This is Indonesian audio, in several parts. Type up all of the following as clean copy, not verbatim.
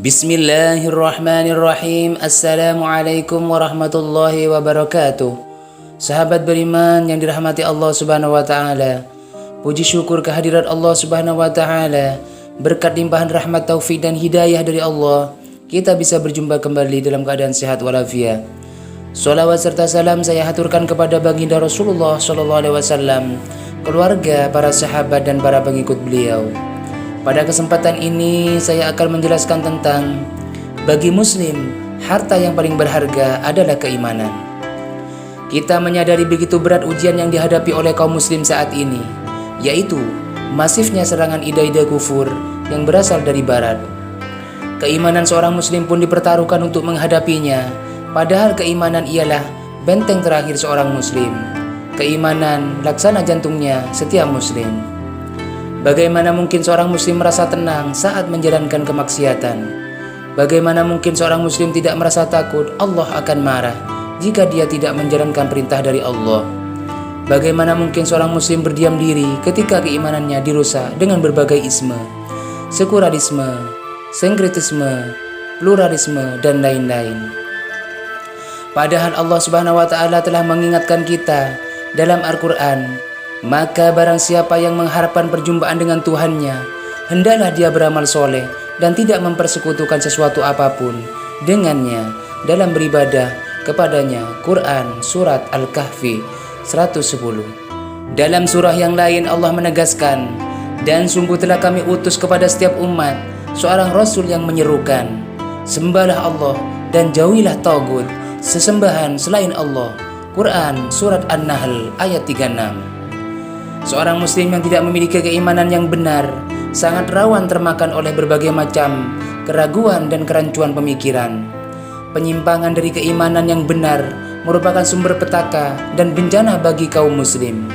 Bismillahirrahmanirrahim. Assalamualaikum warahmatullahi wabarakatuh. Sahabat beriman yang dirahmati Allah Subhanahu wa taala. Puji syukur kehadirat Allah Subhanahu wa taala. Berkat limpahan rahmat, taufik dan hidayah dari Allah, kita bisa berjumpa kembali dalam keadaan sehat walafiat. Salawat serta salam saya haturkan kepada baginda Rasulullah sallallahu alaihi wasallam, keluarga, para sahabat dan para pengikut beliau. Pada kesempatan ini saya akan menjelaskan tentang bagi muslim harta yang paling berharga adalah keimanan. Kita menyadari begitu berat ujian yang dihadapi oleh kaum muslim saat ini, yaitu masifnya serangan ide-ide kufur yang berasal dari barat. Keimanan seorang muslim pun dipertaruhkan untuk menghadapinya, padahal keimanan ialah benteng terakhir seorang muslim. Keimanan laksana jantungnya setiap muslim. Bagaimana mungkin seorang muslim merasa tenang saat menjalankan kemaksiatan? Bagaimana mungkin seorang muslim tidak merasa takut Allah akan marah jika dia tidak menjalankan perintah dari Allah? Bagaimana mungkin seorang muslim berdiam diri ketika keimanannya dirusak dengan berbagai isme, sekularisme, sinkretisme, pluralisme, dan lain-lain? Padahal Allah Subhanahu wa taala telah mengingatkan kita dalam Al-Quran, maka barang siapa yang mengharapkan perjumpaan dengan Tuhannya, hendaklah dia beramal soleh dan tidak mempersekutukan sesuatu apapun dengannya dalam beribadah kepadanya. Quran Surat Al-Kahfi 110. Dalam surah yang lain Allah menegaskan, dan sungguh telah kami utus kepada setiap umat seorang Rasul yang menyerukan, sembahlah Allah dan jauhilah tagut, sesembahan selain Allah. Quran Surat An-Nahl ayat 36. Seorang muslim yang tidak memiliki keimanan yang benar sangat rawan termakan oleh berbagai macam keraguan dan kerancuan pemikiran. Penyimpangan dari keimanan yang benar merupakan sumber petaka dan bencana bagi kaum muslim.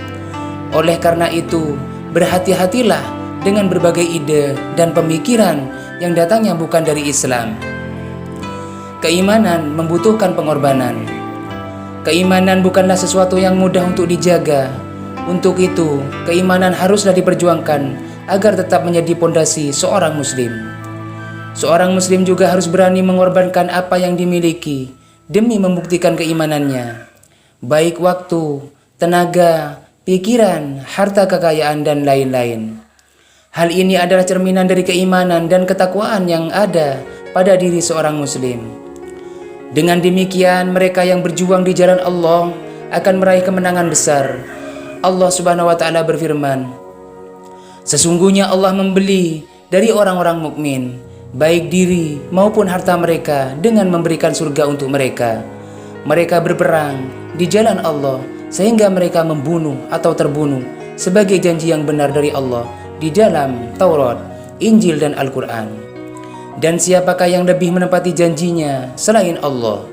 Oleh karena itu, berhati-hatilah dengan berbagai ide dan pemikiran yang datangnya bukan dari Islam. Keimanan membutuhkan pengorbanan. Keimanan bukanlah sesuatu yang mudah untuk dijaga. Untuk itu, keimanan haruslah diperjuangkan agar tetap menjadi pondasi seorang muslim. Seorang muslim juga harus berani mengorbankan apa yang dimiliki demi membuktikan keimanannya, baik waktu, tenaga, pikiran, harta kekayaan, dan lain-lain. Hal ini adalah cerminan dari keimanan dan ketakwaan yang ada pada diri seorang muslim. Dengan demikian, mereka yang berjuang di jalan Allah akan meraih kemenangan besar. Allah Subhanahu wa taala berfirman, sesungguhnya Allah membeli dari orang-orang mukmin baik diri maupun harta mereka dengan memberikan surga untuk mereka. Mereka berperang di jalan Allah sehingga mereka membunuh atau terbunuh sebagai janji yang benar dari Allah di dalam Taurat, Injil, dan Al-Quran. Dan siapakah yang lebih menepati janjinya selain Allah?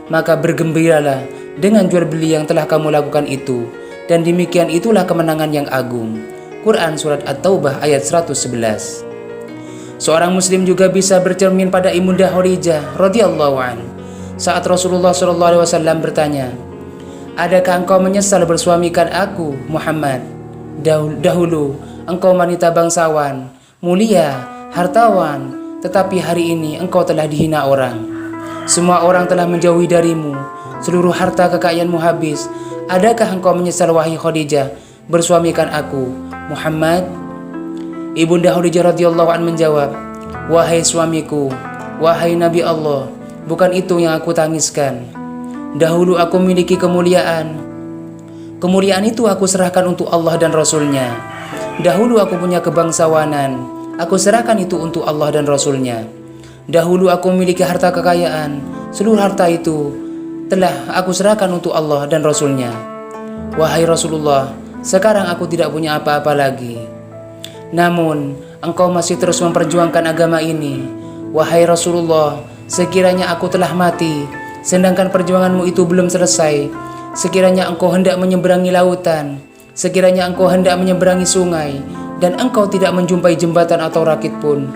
Maka bergembiralah dengan jual beli yang telah kamu lakukan itu, dan demikian itulah kemenangan yang agung. Quran Surat At-Taubah ayat 111. Seorang muslim juga bisa bercermin pada Ibunda Khadijah radhiyallahu anha saat Rasulullah SAW bertanya, adakah engkau menyesal bersuamikan aku Muhammad? Dahulu engkau wanita bangsawan, mulia, hartawan, tetapi hari ini engkau telah dihina orang. Semua orang telah menjauhi darimu, seluruh harta kekayaanmu habis. Adakah engkau menyesal wahai Khadijah bersuamikan aku Muhammad? Ibunda Khadijah radhiyallahu anha menjawab, wahai suamiku, wahai Nabi Allah, bukan itu yang aku tangiskan. Dahulu aku memiliki kemuliaan. Kemuliaan itu aku serahkan untuk Allah dan Rasulnya. Dahulu aku punya kebangsawanan. Aku serahkan itu untuk Allah dan Rasulnya. Dahulu aku memiliki harta kekayaan. Seluruh harta itu telah aku serahkan untuk Allah dan Rasulnya. Wahai Rasulullah, sekarang aku tidak punya apa-apa lagi. Namun, engkau masih terus memperjuangkan agama ini. Wahai Rasulullah, sekiranya aku telah mati, sedangkan perjuanganmu itu belum selesai. Sekiranya engkau hendak menyeberangi lautan, sekiranya engkau hendak menyeberangi sungai, dan engkau tidak menjumpai jembatan atau rakit pun,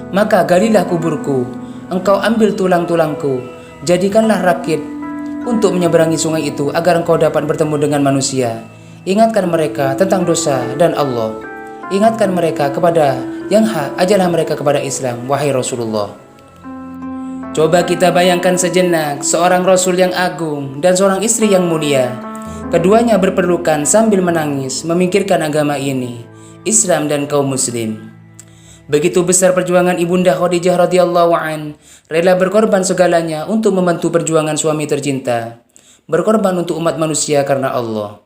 maka galilah kuburku, engkau ambil tulang-tulangku, jadikanlah rakit untuk menyeberangi sungai itu agar engkau dapat bertemu dengan manusia. Ingatkan mereka tentang dosa dan Allah. ingatkan mereka kepada yang hak, ajarlah mereka kepada Islam, wahai Rasulullah. Coba kita bayangkan sejenak seorang Rasul yang agung dan seorang istri yang mulia. Keduanya berpelukan sambil menangis memikirkan agama ini, Islam dan kaum muslim. Begitu besar perjuangan Ibunda Khadijah radhiyallahu an, rela berkorban segalanya untuk membantu perjuangan suami tercinta, berkorban untuk umat manusia karena Allah.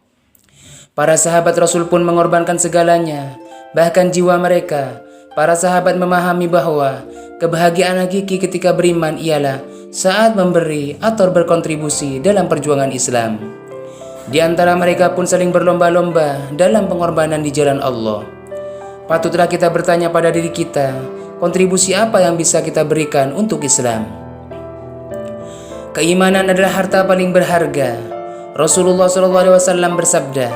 Para sahabat Rasul pun mengorbankan segalanya, bahkan jiwa mereka. Para sahabat memahami bahwa kebahagiaan hakiki ketika beriman ialah saat memberi atau berkontribusi dalam perjuangan Islam. Di antara mereka pun saling berlomba-lomba dalam pengorbanan di jalan Allah. Patutlah kita bertanya pada diri kita, kontribusi apa yang bisa kita berikan untuk Islam? Keimanan adalah harta paling berharga. Rasulullah SAW bersabda,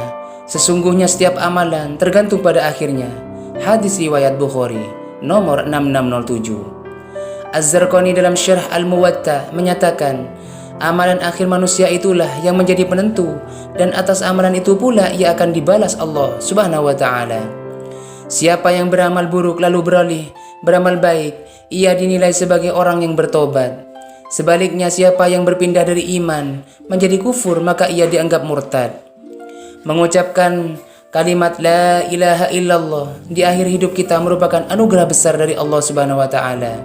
sesungguhnya setiap amalan tergantung pada akhirnya. Hadis riwayat Bukhari nomor 6607. Az-Zarqani dalam Syarh Al-Muwatta menyatakan, amalan akhir manusia itulah yang menjadi penentu, dan atas amalan itu pula ia akan dibalas Allah Subhanahu wa taala. Siapa yang beramal buruk lalu beralih beramal baik, ia dinilai sebagai orang yang bertobat. Sebaliknya, siapa yang berpindah dari iman menjadi kufur, maka ia dianggap murtad. Mengucapkan kalimat la ilaha illallah di akhir hidup kita merupakan anugerah besar dari Allah Subhanahu wa taala.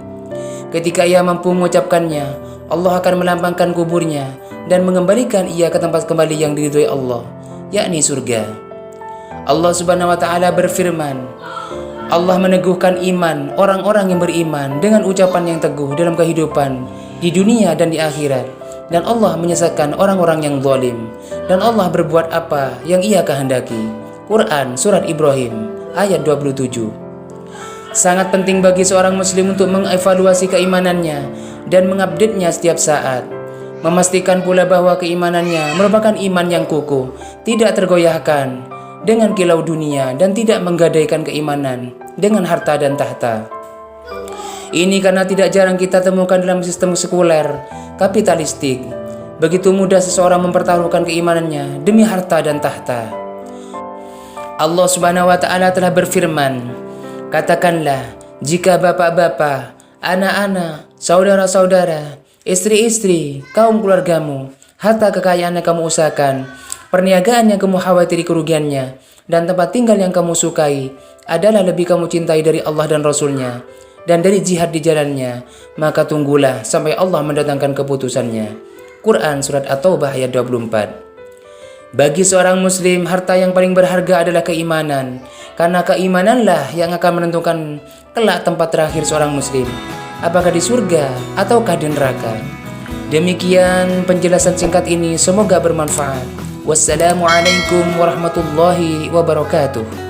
Ketika ia mampu mengucapkannya, Allah akan melambangkan kuburnya dan mengembalikan ia ke tempat kembali yang diridhoi Allah, yakni surga. Allah Subhanahu wa taala berfirman, Allah meneguhkan iman orang-orang yang beriman dengan ucapan yang teguh dalam kehidupan di dunia dan di akhirat, dan Allah menyesatkan orang-orang yang zalim, dan Allah berbuat apa yang ia kehendaki. Quran Surat Ibrahim ayat 27. Sangat penting bagi seorang muslim untuk mengevaluasi keimanannya dan mengupdate-nya setiap saat. Memastikan pula bahwa keimanannya merupakan iman yang kukuh, tidak tergoyahkan dengan kilau dunia, dan tidak menggadaikan keimanan dengan harta dan tahta. Ini karena tidak jarang kita temukan dalam sistem sekuler kapitalistik, begitu mudah seseorang mempertaruhkan keimanannya demi harta dan tahta. Allah Subhanahu wa taala telah berfirman, katakanlah, jika bapak-bapak, anak-anak, saudara-saudara, istri-istri, kaum keluargamu, harta kekayaan yang kamu usahakan, perniagaan yang kamu khawatiri kerugiannya, dan tempat tinggal yang kamu sukai adalah lebih kamu cintai dari Allah dan Rasulnya, dan dari jihad di jalannya, maka tunggulah sampai Allah mendatangkan keputusannya. Quran Surat At-Taubah ayat 24. Bagi seorang muslim, harta yang paling berharga adalah keimanan, karena keimananlah yang akan menentukan kelak tempat terakhir seorang muslim, apakah di surga ataukah di neraka. Demikian penjelasan singkat ini, semoga bermanfaat. Wassalamualaikum warahmatullahi wabarakatuh.